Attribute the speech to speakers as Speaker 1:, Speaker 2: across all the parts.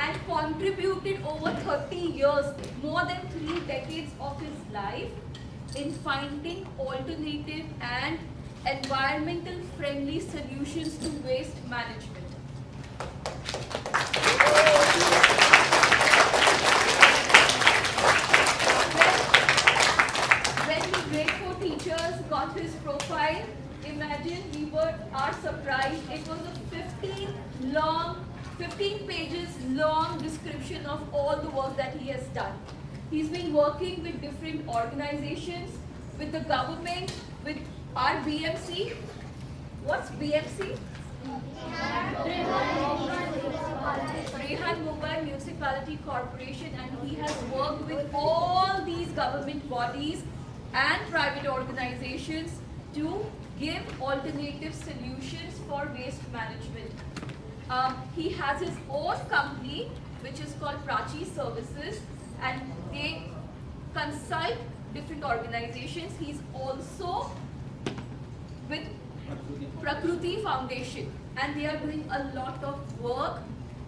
Speaker 1: and contributed over 30 years, more than 3 decades of his life in finding alternative and environmental friendly solutions to waste management. When the grade 4 teachers got his profile, imagine we are surprised. It was a 15 pages long description of all the work that he has done. He's been working with different organizations, with the government, with our BMC. What's BMC? Rehan Mumbai Municipality Corporation, and he has worked with all these government bodies and private organizations to give alternative solutions for waste management. He has his own company which is called Prachi Services, and they consult different organizations. He's also with Prakruti Foundation, and they are doing a lot of work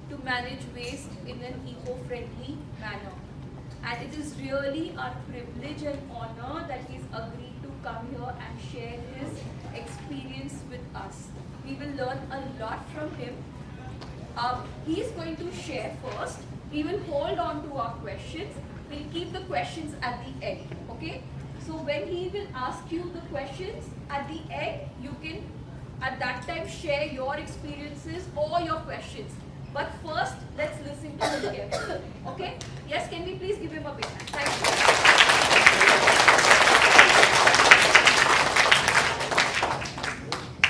Speaker 1: to manage waste in an eco-friendly manner. And it is really our privilege and honor that he's agreed to come here and share his experience with us. We will learn a lot from him. He is going to share first. We will hold on to our questions. We'll keep the questions at the end. Okay? So when he will ask you the questions at the end, you can at that time share your experiences or your questions. But first, let's listen to him carefully. Okay? Yes, can we please give him a big hand? Thank you.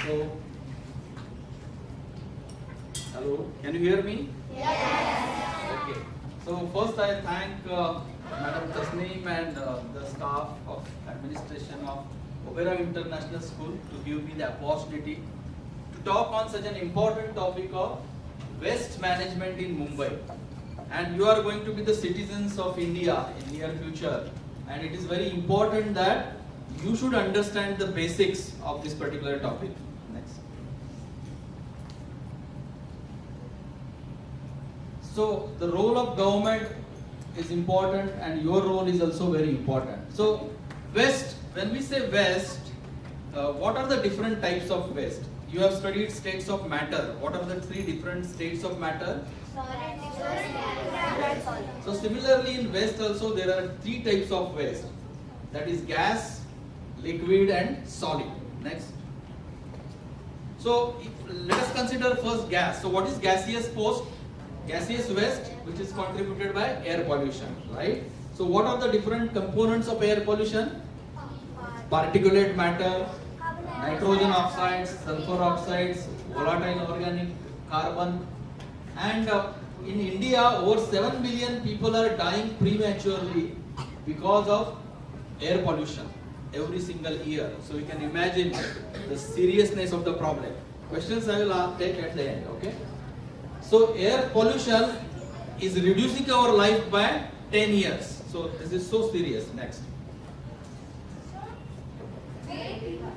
Speaker 2: So, hello, can you hear me?
Speaker 3: Yes.
Speaker 2: Okay. So first I thank Madam Tasneem and the staff of administration of Oberoi International School to give me the opportunity to talk on such an important topic of waste management in Mumbai. And you are going to be the citizens of India in near future, and it is very important that you should understand the basics of this particular topic. Next. So the role of government is important, and your role is also very important. So waste, when we say waste, what are the different types of waste? You have studied states of matter. What are the 3 different states of matter? So similarly in waste also there are 3 types of waste. That is gas, liquid and solid. Next. So let us consider first gas. So what is gaseous post? Gaseous waste, which is contributed by air pollution, right? So what are the different components of air pollution? Particulate matter, nitrogen oxides, sulfur oxides, volatile organic carbon. And in India, over 7 billion people are dying prematurely because of air pollution every single year. So you can imagine the seriousness of the problem. Questions I will take at the end, okay? So air pollution is reducing our life by 10 years. So this is so serious. Next.
Speaker 1: You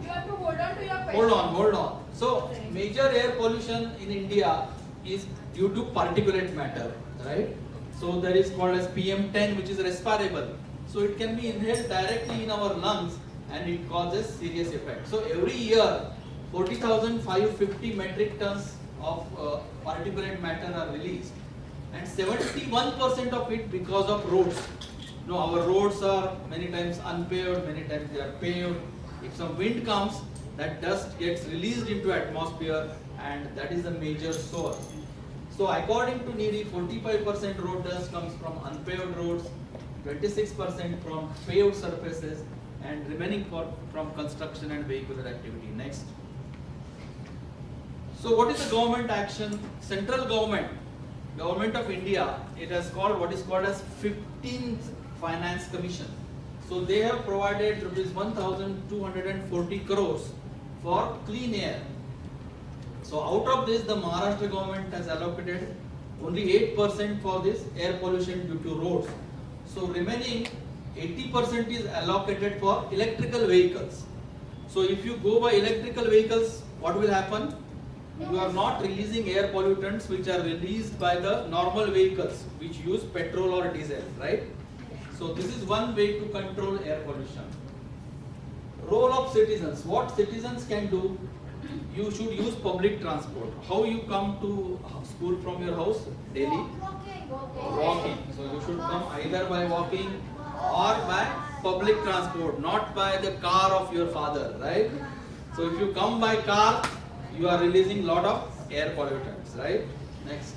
Speaker 1: have to hold on to your question.
Speaker 2: Hold on. So major air pollution in India is due to particulate matter, right? So there is called as PM10, which is respirable. So it can be inhaled directly in our lungs and it causes serious effect. So every year 40,550 metric tons of particulate matter are released, and 71% of it because of roads. You know, our roads are many times unpaved, many times they are paved. If some wind comes, that dust gets released into atmosphere, and that is the major source. So according to NEERI, 45% road dust comes from unpaved roads, 26% from paved surfaces, and remaining from construction and vehicular activity. Next. So what is the government action? Central government of India, it has called what is called as 15th Finance Commission. So they have provided rupees 1,240 crores for clean air. So out of this, the Maharashtra government has allocated only 8% for this air pollution due to roads. So remaining 80% is allocated for electrical vehicles. So if you go by electrical vehicles, what will happen? you are not releasing air pollutants which are released by the normal vehicles which use petrol or diesel, right? So this is one way to control air pollution. Role of citizens. What citizens can do? You should use public transport. How you come to school from your house? Daily? Walking. So you should come either by walking or by public transport, not by the car of your father, right? So if you come by car, you are releasing lot of air pollutants, right? Next.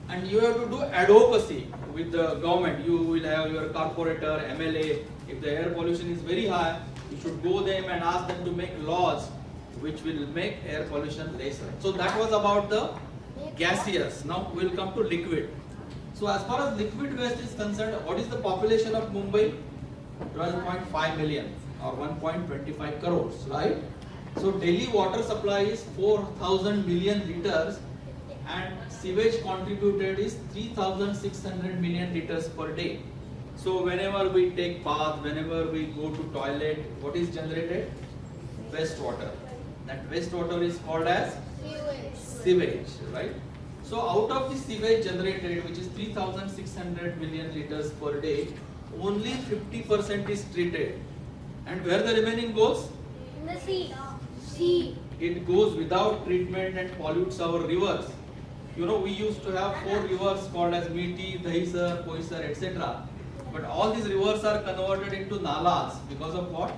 Speaker 2: And you have to do advocacy with the government. You will have your corporator, MLA. If the air pollution is very high, you should go them and ask them to make laws which will make air pollution lesser. So that was about the gaseous. Now we will come to liquid. So as far as liquid waste is concerned, what is the population of Mumbai? 12.5 million or 1.25 crores, right? So daily water supply is 4,000 million liters and sewage contributed is 3,600 million liters per day. So whenever we take bath, whenever we go to toilet, what is generated? Wastewater. That wastewater is called as sewage, right? So out of the sewage generated, which is 3,600 million liters per day, only 50% is treated. And where the remaining goes?
Speaker 3: In the sea.
Speaker 2: It goes without treatment and pollutes our rivers. You know, we used to have 4 rivers called as Miti, Dahisar, Koisar, etc. But all these rivers are converted into nalas because of what?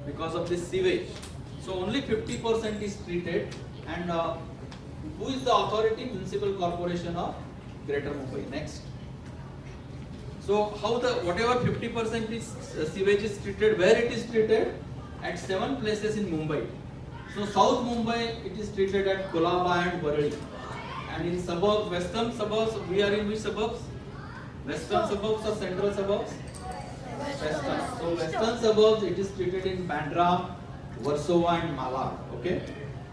Speaker 2: Because of this sewage. So only 50% is treated. And who is the authority? Municipal Corporation of Greater Mumbai. Next. So how the whatever 50% is sewage is treated, where it is treated? At 7 places in Mumbai. So South Mumbai, it is treated at Kolaba and Oberoi. And in suburbs, western suburbs, we are in which suburbs? Western suburbs or central suburbs? Western. So western suburbs, it is treated in Bandra, Warsaw and Malad. Okay.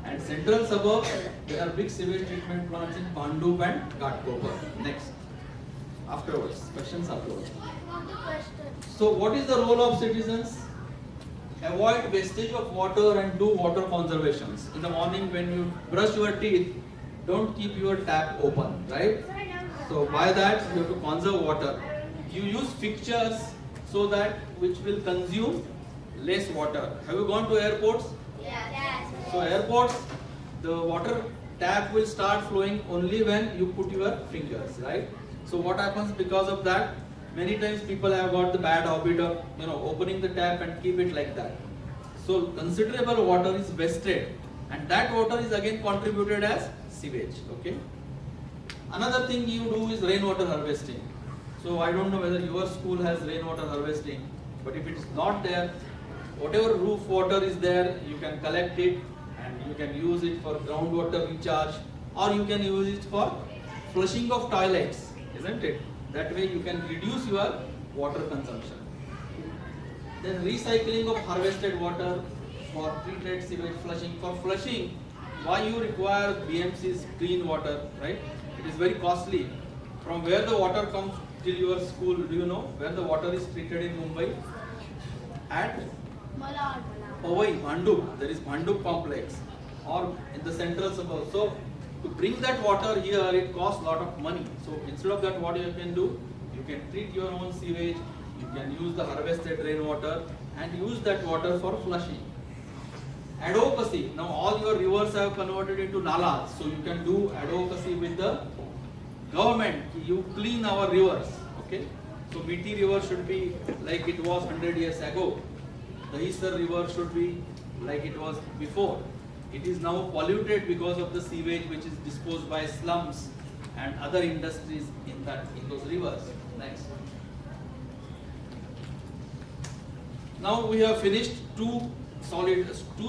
Speaker 2: And central suburbs, there are big sewage treatment plants in Pandup and Ghatkopar. Next. Afterwards, questions afterwards. So what is the role of citizens? Avoid wastage of water and do water conservations. In the morning when you brush your teeth, don't keep your tap open, right? So by that you have to conserve water. You use fixtures so that which will consume less water. Have you gone to airports?
Speaker 3: Yes.
Speaker 2: So airports, the water tap will start flowing only when you put your fingers, right? So what happens because of that? Many times people have got the bad habit of opening the tap and keep it like that. So considerable water is wasted, and that water is again contributed as sewage. Okay. Another thing you do is rainwater harvesting. So I don't know whether your school has rainwater harvesting, but if it is not there, whatever roof water is there, you can collect it and you can use it for groundwater recharge, or you can use it for flushing of toilets, isn't it? That way you can reduce your water consumption. Then recycling of harvested water for treated sewage flushing. For flushing, why you require BMC's clean water, right? It is very costly. From where the water comes till your school, do you know where the water is treated in Mumbai? At Powai, Bhandup. There is Bhandup complex, or in the central suburbs. So to bring that water here, it costs a lot of money. So instead of that, what you can do? You can treat your own sewage, you can use the harvested rainwater and use that water for flushing. Advocacy. Now all your rivers have converted into nalas. So you can do advocacy with the government. You clean our rivers. Okay. So Miti river should be like it was 100 years ago. The Dahisar river should be like it was before. It is now polluted because of the sewage which is disposed by slums and other industries in those rivers. Next. Now we have finished two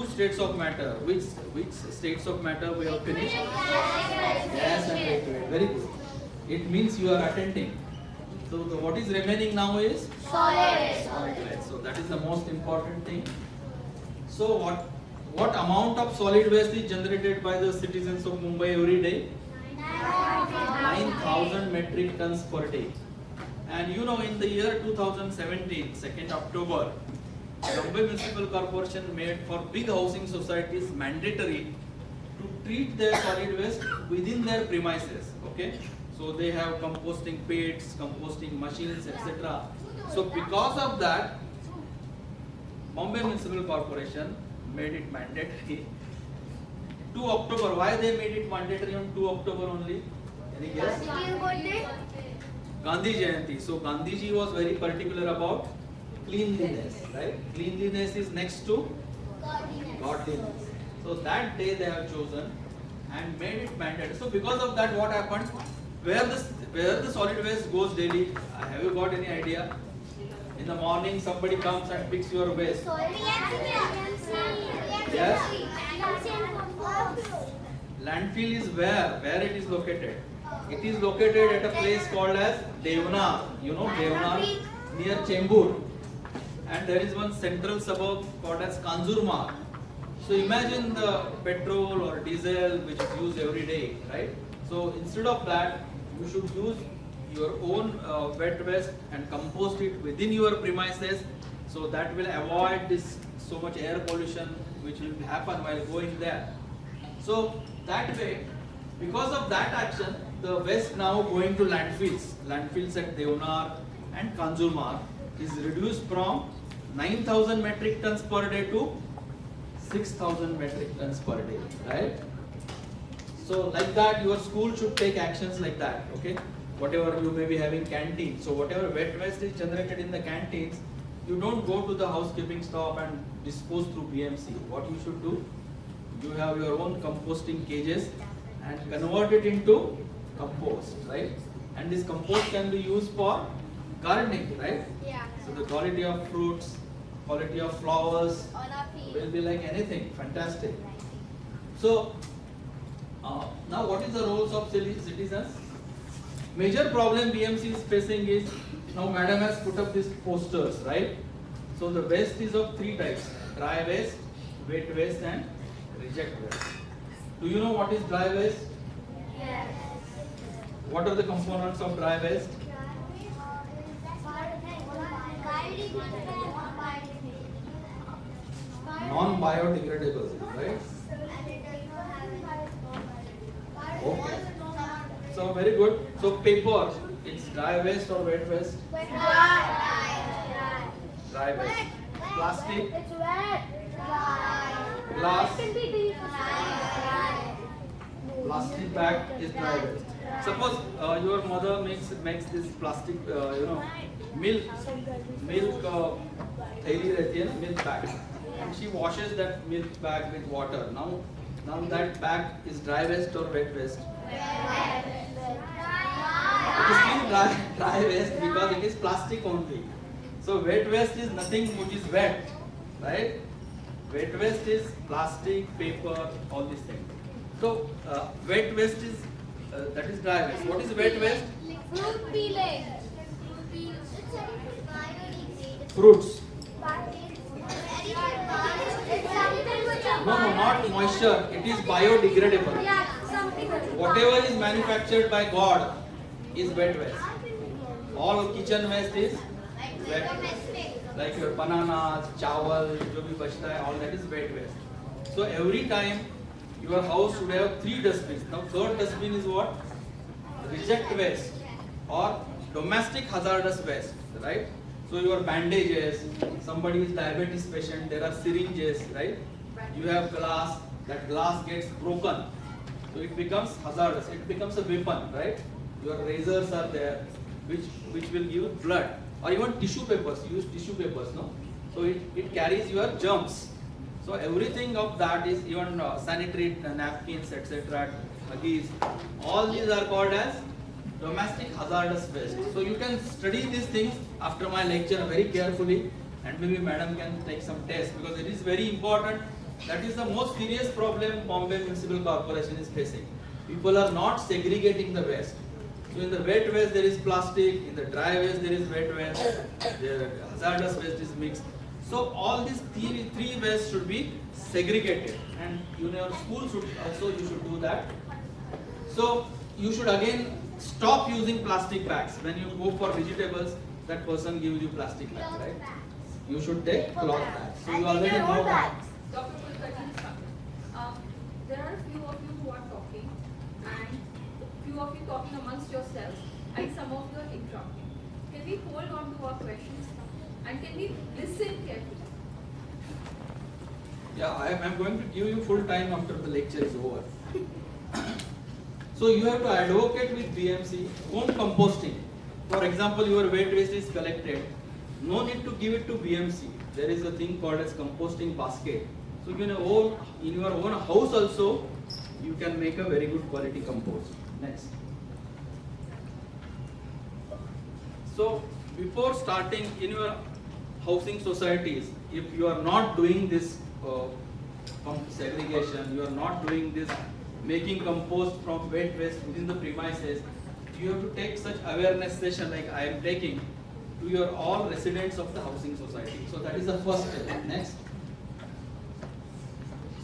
Speaker 2: states of matter. Which states of matter we have finished? Gas and liquid. Very good. It means you are attending. So what is remaining now is solid waste. So that is the most important thing. So what amount of solid waste is generated by the citizens of Mumbai every day? 9,000 metric tons per day. And in the year 2017, 2nd October, Mumbai Municipal Corporation made for big housing societies mandatory to treat their solid waste within their premises. Okay, so they have composting pits, composting machines, etc. So because of that, Mumbai Municipal Corporation made it mandatory. 2 October. Why they made it mandatory on 2 October only? Any guess? Gandhi Jayanti. So Gandhiji was very particular about cleanliness, right? Cleanliness is next to godliness. So that day they have chosen and made it mandatory. So because of that, what happened? Where the solid waste goes daily? Have you got any idea? In the morning, somebody comes and picks your waste. Yes. Landfill is where? Where it is located? It is located at a place called as Devnar. You know Devnar near Chembur. And there is one central suburb called as Kanjurmarg. So imagine the petrol or diesel which is used every day, right? So instead of that, you should use your own wet waste and compost it within your premises. So that will avoid this so much air pollution which will happen while going there. So that way, because of that action, the waste now going to landfills. Landfills at Devnar and Kanjurmarg is reduced from 9,000 metric tons per day to 6,000 metric tons per day, right? So like that, your school should take actions like that, okay? Whatever you may be having canteens, so whatever wet waste is generated in the canteens, you don't go to the housekeeping stop and dispose through BMC. What you should do, you have your own composting cages and convert it into compost, right? And this compost can be used for gardening, right?
Speaker 3: Yeah.
Speaker 2: So the quality of fruits, quality of flowers
Speaker 3: On our feet.
Speaker 2: will be like anything, fantastic. So now what is the roles of citizens? Major problem BMC is facing is, now madam has put up these posters, right? So the waste is of 3 types: dry waste, wet waste and reject waste. Do you know what is dry waste?
Speaker 3: Yes.
Speaker 2: What are the components of dry waste? Non-biodegradable, right? Okay. So very good. So paper, it's dry waste or wet waste? Dry waste. Plastic,
Speaker 3: It's wet.
Speaker 2: glass,
Speaker 3: Can be deep.
Speaker 2: plastic bag is dry waste. Suppose your mother makes this plastic, milk thaiली रहती है ना, milk bag, and she washes that milk bag with water. Now that bag is dry waste or wet waste? It is still dry waste because it is plastic only. So wet waste is nothing which is wet, right? Wet waste is plastic, paper, all these things. So wet waste is that is dry waste. What is wet waste?
Speaker 3: Fruit peeling.
Speaker 2: Fruits. No,
Speaker 3: No,
Speaker 2: not moisture. It is biodegradable.
Speaker 3: Yeah, something.
Speaker 2: Whatever is manufactured by God is wet waste. All kitchen waste is wet waste. Like your bananas, chawal, जो भी बचता है, all that is wet waste. So every time your house should have 3 dustbins. Now 3rd dustbin is what? Reject waste or domestic hazardous waste, right? So your bandages, somebody is diabetes patient, there are syringes, right? You have glass, that glass gets broken, so it becomes hazardous, it becomes a weapon, right? Your razors are there, which will give blood, or even tissue papers, use tissue papers, no? So it carries your germs. So everything of that is even sanitary napkins, etc., huggies, all these are called as domestic hazardous waste. So you can study these things after my lecture very carefully, and maybe madam can take some tests because it is very important. That is the most serious problem Bombay Municipal Corporation is facing. People are not segregating the waste. So in the wet waste there is plastic, in the dry waste there is wet waste, the hazardous waste is mixed. So all these three waste should be segregated, and in your school should also you should do that. So you should again stop using plastic bags. When you go for vegetables, that person gives you plastic bags, right? You should take cloth bags. So you
Speaker 3: And
Speaker 2: already
Speaker 3: take your own
Speaker 2: know that.
Speaker 3: bags.
Speaker 1: Dr. Kulkarni is coming. There are a few of you who are talking, and few of you talking amongst yourselves, and some of you are interrupting. Can we hold on to our questions and can we listen carefully?
Speaker 2: Yeah, I'm going to give you full time after the lecture is over. So you have to advocate with BMC on composting. For example, your wet waste is collected. No need to give it to BMC. There is a thing called as composting basket. So in your own house also, you can make a very good quality compost. Next. So before starting in your housing societies, if you are not doing this segregation, you are not doing this making compost from wet waste within the premises, you have to take such awareness session like I am taking to your all residents of the housing society. So that is the first step. Next.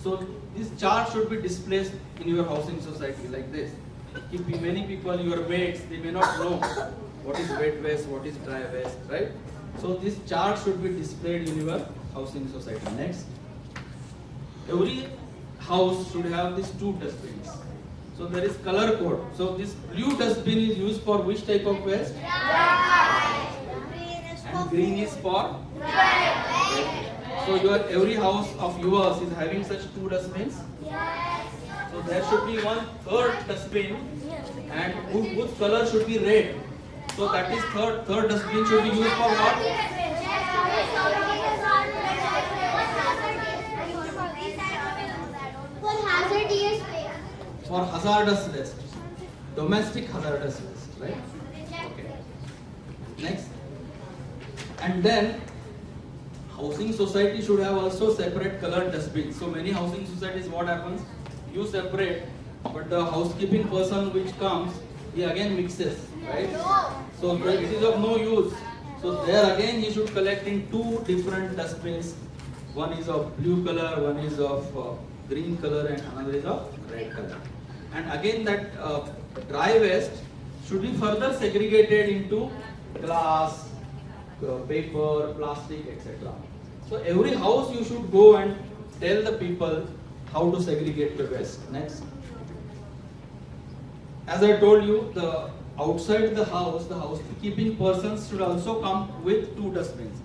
Speaker 2: So this chart should be displayed in your housing society like this. If many people, your mates, they may not know what is wet waste, what is dry waste, right? So this chart should be displayed in your housing society. Next. Every house should have these two dustbins. So there is color code. So this blue dustbin is used for which type of waste? And green is for? So every house of yours is having such two dustbins? So there should be one third dustbin and whose color should be red. So that is third dustbin should be used for what? For hazardous waste, domestic hazardous waste, right? Okay. Next. And then housing society should have also separate colored dustbins. So many housing societies, what happens? You separate, but the housekeeping person which comes, he again mixes, right? So it is of no use. So there again he should collect in two different dustbins. One is of blue color, one is of green color, and another is of red color. And again that dry waste should be further segregated into glass, paper, plastic, etc. So every house you should go and tell the people how to segregate the waste. Next. As I told you, the outside the housekeeping persons should also come with two dustbins.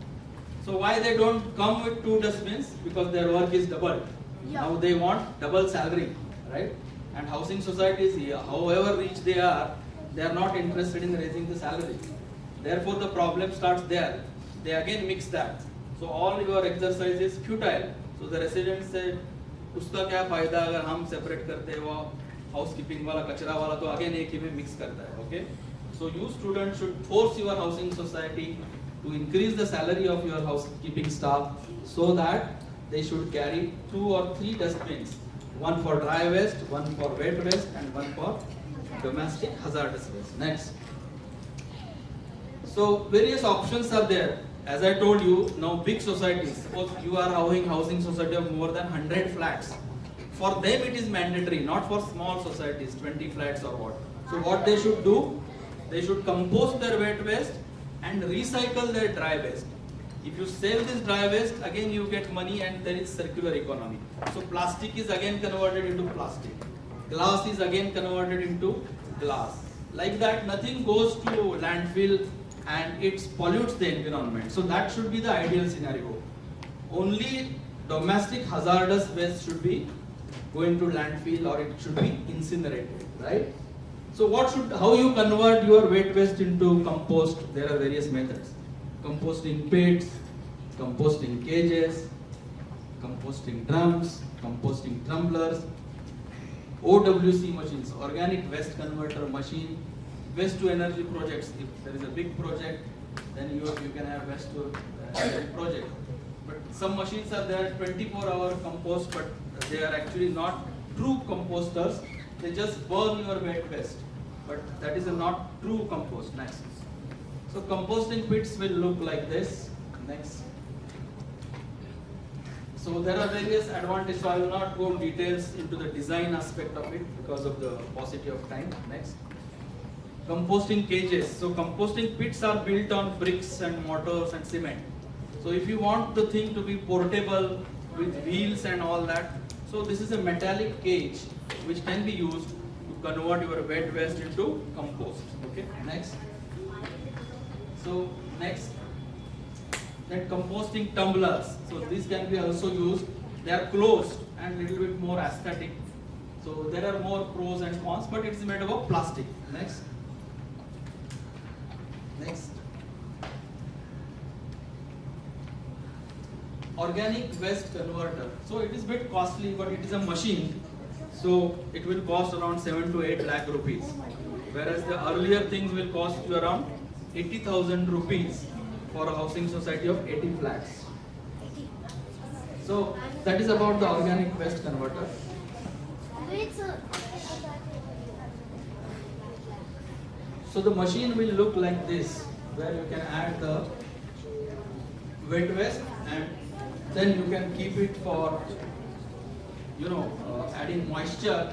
Speaker 2: So why they don't come with two dustbins? Because their work is doubled. Now they want double salary, right? And housing societies, however rich they are not interested in raising the salary. Therefore the problem starts there. They again mix that. So all your exercise is futile. So the residents say, उसका क्या फायदा अगर हम separate करते हैं वो housekeeping वाला कचरा वाला तो again एक ही में mix करता है, okay? So you students should force your housing society to increase the salary of your housekeeping staff so that they should carry 2 or 3 dustbins, one for dry waste, one for wet waste, and one for domestic hazardous waste. Next. So various options are there. As I told you, now big societies, suppose you are having housing society of more than 100 flats. For them it is mandatory, not for small societies, 20 flats or what. So what they should do, they should compost their wet waste and recycle their dry waste. If you sell this dry waste, again you get money and there is circular economy. So plastic is again converted into plastic. Glass is again converted into glass. Like that, nothing goes to landfill and it pollutes the environment. So that should be the ideal scenario. Only domestic hazardous waste should be going to landfill or it should be incinerated, right? So how you convert your wet waste into compost? There are various methods. Composting pits, composting cages, composting drums, composting tumblers, OWC machines, organic waste converter machine, waste to energy projects. If there is a big project, then you can have waste to energy project. But some machines are there 24-hour compost, but they are actually not true composters. They just burn your wet waste. But that is not true compost. Next. So composting pits will look like this. Next. So there are various advantages. So I will not go details into the design aspect of it because of the paucity of time. Next. Composting cages. So composting pits are built on bricks and mortars and cement. So if you want the thing to be portable with wheels and all that, so this is a metallic cage which can be used to convert your wet waste into compost. Okay, next. So next, then composting tumblers. So these can be also used. They are closed and little bit more aesthetic. So there are more pros and cons, but it's made of plastic. Next. Next. Organic waste converter. So it is a bit costly, but it is a machine. So it will cost around 7 to 8 lakh rupees. Whereas the earlier things will cost you around 80,000 rupees for a housing society of 80 flats. So that is about the organic waste converter.
Speaker 3: Wait, sir.
Speaker 2: So the machine will look like this, where you can add the wet waste and then you can keep it for, adding moisture,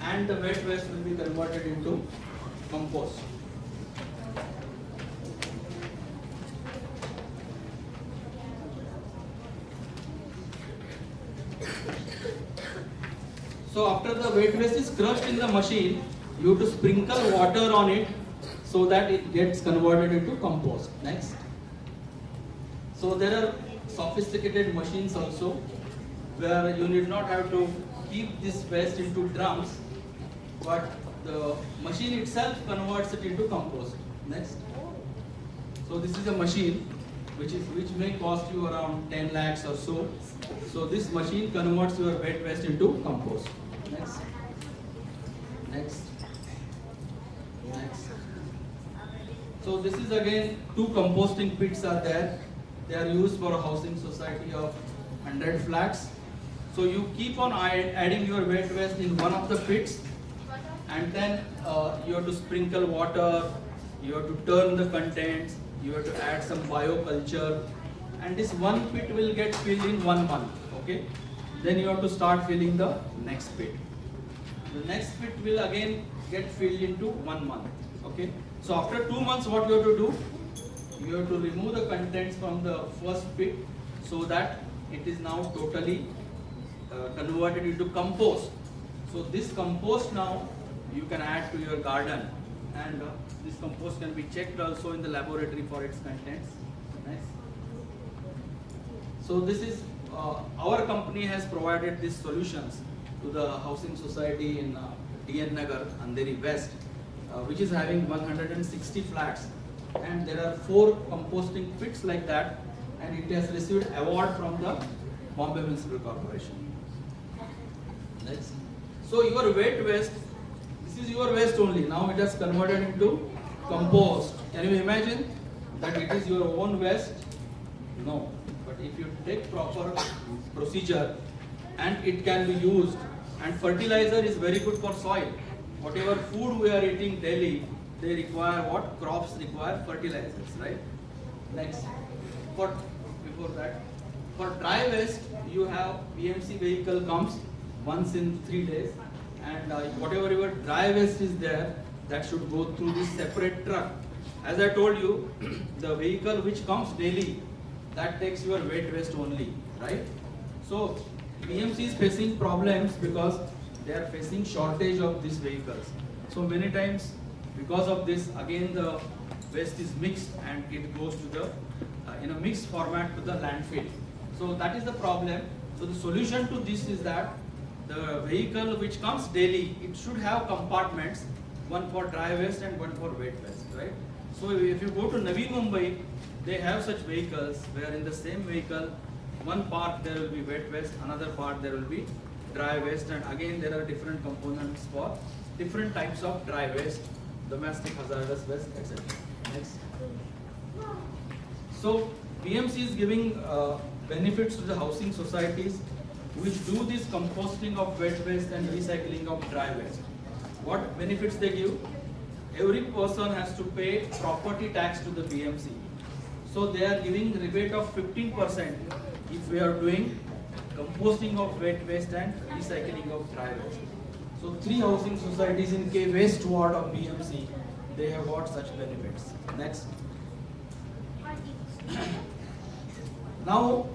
Speaker 2: and the wet waste will be converted into compost. So after the wet waste is crushed in the machine, you have to sprinkle water on it so that it gets converted into compost. Next. So there are sophisticated machines also where you need not have to keep this waste into drums, but the machine itself converts it into compost. Next. So this is a machine which may cost you around 10 lakhs or so. So this machine converts your wet waste into compost. Next. Next. Next. So this is again, 2 composting pits are there. They are used for a housing society of 100 flats. So you keep on adding your wet waste in one of the pits, and then you have to sprinkle water, you have to turn the contents, you have to add some bioculture, and this one pit will get filled in 1 month. Okay, then you have to start filling the next pit. The next pit will again get filled into 1 month. Okay, so after 2 months, what you have to do? You have to remove the contents from the first pit so that it is now totally converted into compost. So this compost now you can add to your garden, and this compost can be checked also in the laboratory for its contents. Nice. So this is our company has provided these solutions to the housing society in DN Nagar, Andheri West, which is having 160 flats, and there are 4 composting pits like that, and it has received award from the Bombay Municipal Corporation. Next. So your wet waste, this is your waste only. Now it has converted into compost. Can you imagine that it is your own waste? No. But if you take proper procedure, and it can be used, and fertilizer is very good for soil. Whatever food we are eating daily, they require what? Crops require fertilizers, right? Next. Before that, for dry waste, you have PMC vehicle comes once in 3 days, and whatever your dry waste is there, that should go through this separate truck. As I told you, the vehicle which comes daily, that takes your wet waste only, right? So PMC is facing problems because they are facing shortage of these vehicles. So many times, because of this, again the waste is mixed and it goes to the in a mixed format to the landfill. So that is the problem. So the solution to this is that the vehicle which comes daily, it should have compartments, one for dry waste and one for wet waste, right? So if you go to Navi Mumbai, they have such vehicles where in the same vehicle, one part there will be wet waste, another part there will be dry waste, and again there are different components for different types of dry waste, domestic hazardous waste, etc. Next. So PMC is giving benefits to the housing societies which do this composting of wet waste and recycling of dry waste. What benefits they give? Every person has to pay property tax to the PMC. So they are giving rebate of 15% if we are doing composting of wet waste and recycling of dry waste. So 3 housing societies in K West ward of PMC, they have got such benefits. Next. Now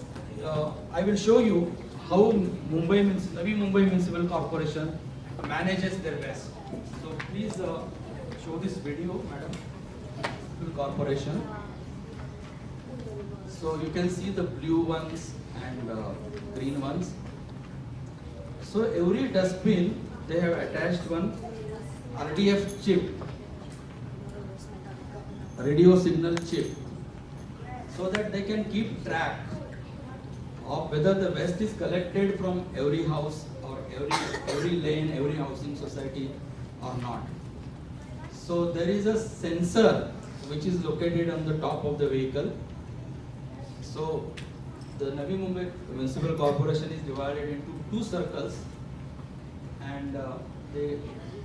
Speaker 2: I will show you how Navi Mumbai Municipal Corporation manages their waste. So please show this video, Madam. Municipal Corporation. So you can see the blue ones and green ones. So every dustbin they have attached one RDF chip, radio signal chip, so that they can keep track of whether the waste is collected from every house or every lane, every housing society or not. So there is a sensor which is located on the top of the vehicle. So the Navi Mumbai Municipal Corporation is divided into two circles, and they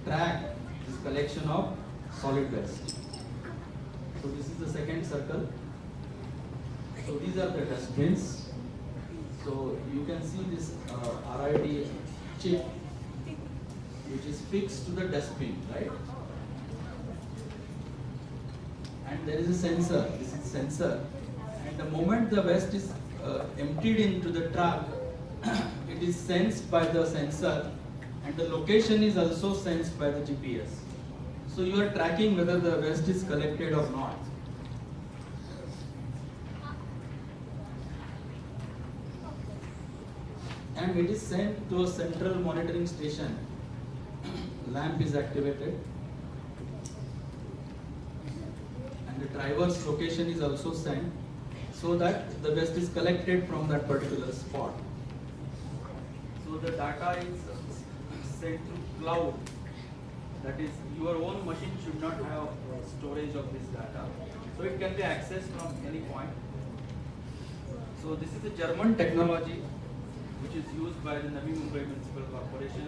Speaker 2: track this collection of solid waste. So this is the second circle. So these are the dustbins. So you can see this RID chip which is fixed to the dustbin, right? And there is a sensor. This is sensor. And the moment the waste is emptied into the truck, it is sensed by the sensor, and the location is also sensed by the GPS. So you are tracking whether the waste is collected or not. And it is sent to a central monitoring station. Lamp is activated, and the driver's location is also sent, so that the waste is collected from that particular spot. So the data is sent through cloud. That is, your own machine should not have storage of this data. So it can be accessed from any point. So this is a German technology which is used by the Navi Mumbai Municipal Corporation,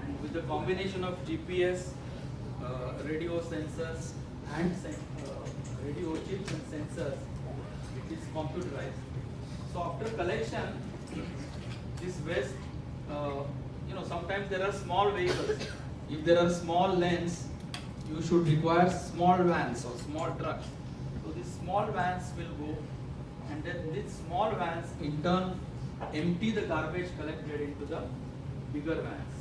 Speaker 2: and with the combination of GPS, radio sensors and radio chips and sensors, it is computerized. So after collection, this waste, sometimes there are small vehicles. If there are small lanes, you should require small vans or small trucks. So these small vans will go, and then these small vans in turn empty the garbage collected into the bigger vans.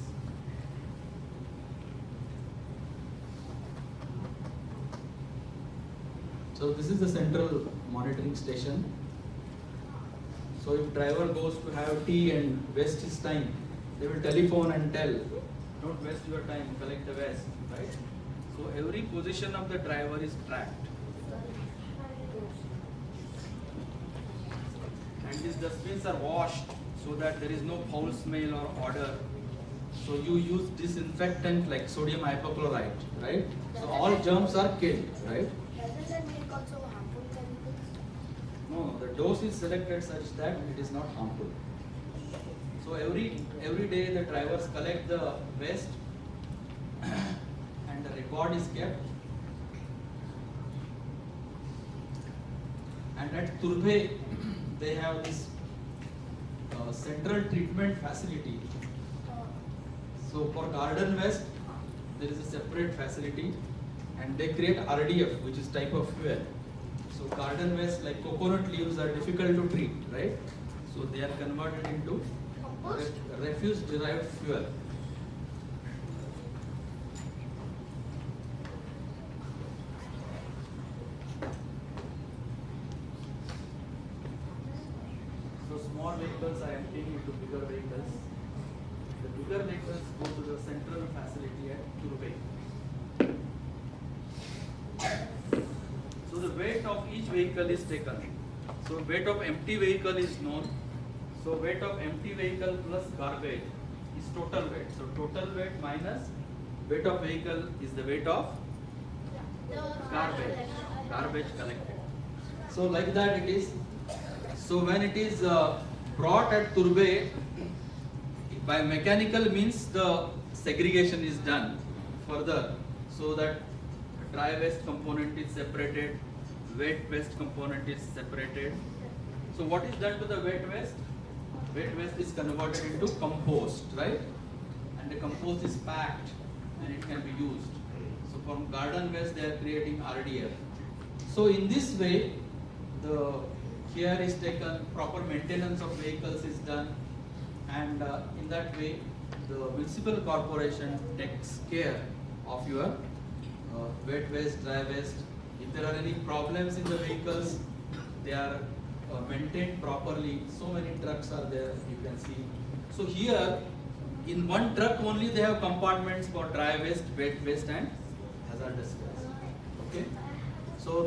Speaker 2: So this is the central monitoring station. So if driver goes to have tea and waste his time, they will telephone and tell, don't waste your time, collect the waste, right? So every position of the driver is tracked. And these dustbins are washed so that there is no foul smell or odor. So you use disinfectant like sodium hypochlorite, right? So all germs are killed, right?
Speaker 3: Doesn't that make also harmful chemicals?
Speaker 2: No, the dose is selected such that it is not harmful. So every day the drivers collect the waste and the record is kept. And at Turbe, they have this central treatment facility. So for garden waste, there is a separate facility, and they create RDF, which is type of fuel. So garden waste like coconut leaves are difficult to treat, right? So they are converted into refuse derived fuel. So small vehicles are emptying into bigger vehicles. The bigger vehicles go to the central facility at Turbe. So the weight of each vehicle is taken. So weight of empty vehicle is known. So weight of empty vehicle plus garbage is total weight. So total weight minus weight of vehicle is the weight of garbage collected. So like that it is. So when it is brought at Turbe, by mechanical means the segregation is done further, so that dry waste component is separated, wet waste component is separated. So what is done to the wet waste? Wet waste is converted into compost, right? And the compost is packed and it can be used. So from garden waste they are creating RDF. So in this way, the care is taken, proper maintenance of vehicles is done, and in that way the municipal corporation takes care of your wet waste, dry waste. If there are any problems in the vehicles, they are maintained properly. So many trucks are there, you can see. So here in one truck only they have compartments for dry waste, wet waste and hazardous waste. Okay, so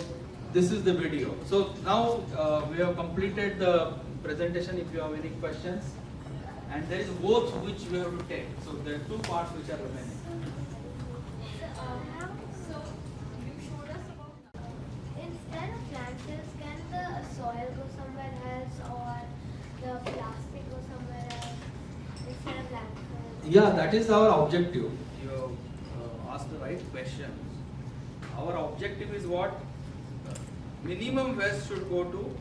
Speaker 2: this is the video. So now we have completed the presentation. If you have any questions, and there is both which we have to take. So there are two parts which are remaining.
Speaker 1: So you showed us about.
Speaker 3: Instead of landfills, can the soil go somewhere else or the plastic go somewhere else instead of landfills?
Speaker 2: Yeah, that is our objective. You asked the right question. Our objective is what? Minimum waste should go to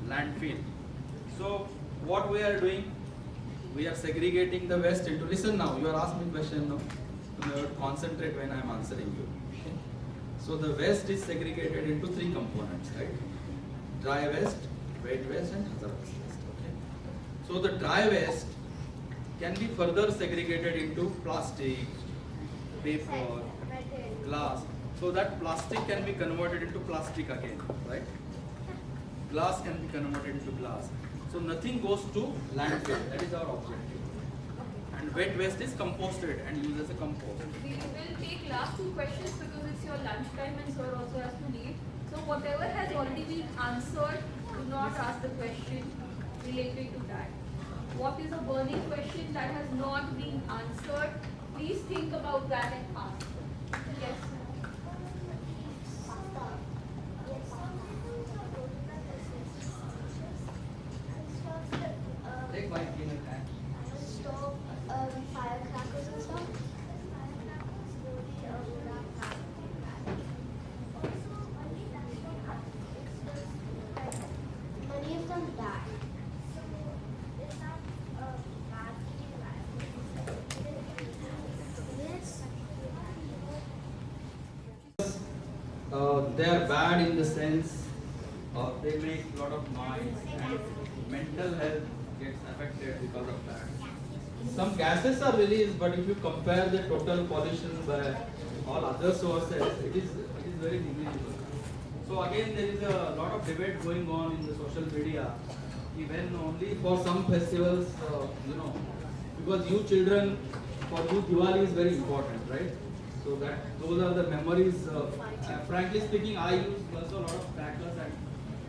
Speaker 2: landfill. So what we are doing? We are segregating the waste into. Listen now. You are asking me question now. You have to concentrate when I am answering you. Okay? So the waste is segregated into three components, right? Dry waste, wet waste, and hazardous waste. Okay. So the dry waste can be further segregated into plastic, paper, glass. So that plastic can be converted into plastic again, right? Glass can be converted into glass. So nothing goes to landfill. That is our objective. And wet waste is composted and used as a compost.
Speaker 1: We will take last two questions because it's your lunchtime and sir also has to leave. So whatever has already been answered, do not ask the question related to that. What is a burning question that has not been answered? Please think about that and ask. Yes.
Speaker 2: Take my cleaner can.
Speaker 3: Stop firecrackers and stuff. Many of them die.
Speaker 2: They are bad in the sense they make a lot of noise and mental health gets affected because of that. Some gases are released, but if you compare the total pollution by all other sources, it is very negligible. So again, there is a lot of debate going on in the social media, even only for some festivals, because you children, for you Diwali is very important, right? So those are the memories. Frankly speaking, I use also a lot of crackers, and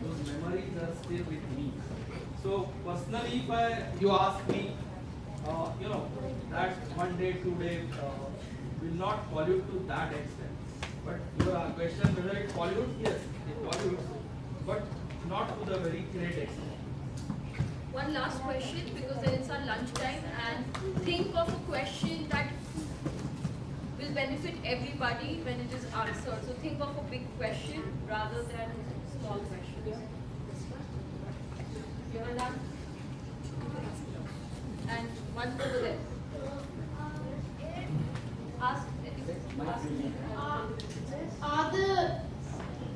Speaker 2: those memories are still with me. So personally, if you ask me, that one day, 2 days will not pollute to that extent. But your question whether it pollutes, yes, it pollutes, but not to the very great extent.
Speaker 1: One last question because then it's our lunchtime, and think of a question that will benefit everybody when it is answered. So think of a big question rather than small questions. You are done? And one over there. Ask.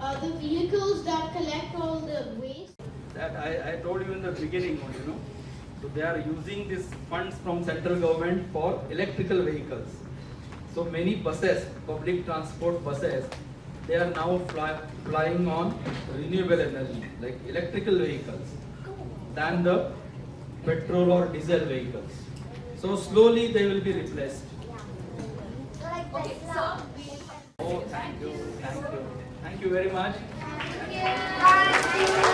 Speaker 4: Are the vehicles that collect all the waste?
Speaker 2: That I told you in the beginning, So they are using these funds from central government for electrical vehicles. So many buses, public transport buses, they are now flying on renewable energy, like electrical vehicles, than the petrol or diesel vehicles. So slowly they will be replaced.
Speaker 1: Okay, so
Speaker 2: Oh, thank you very much.
Speaker 3: Thank you.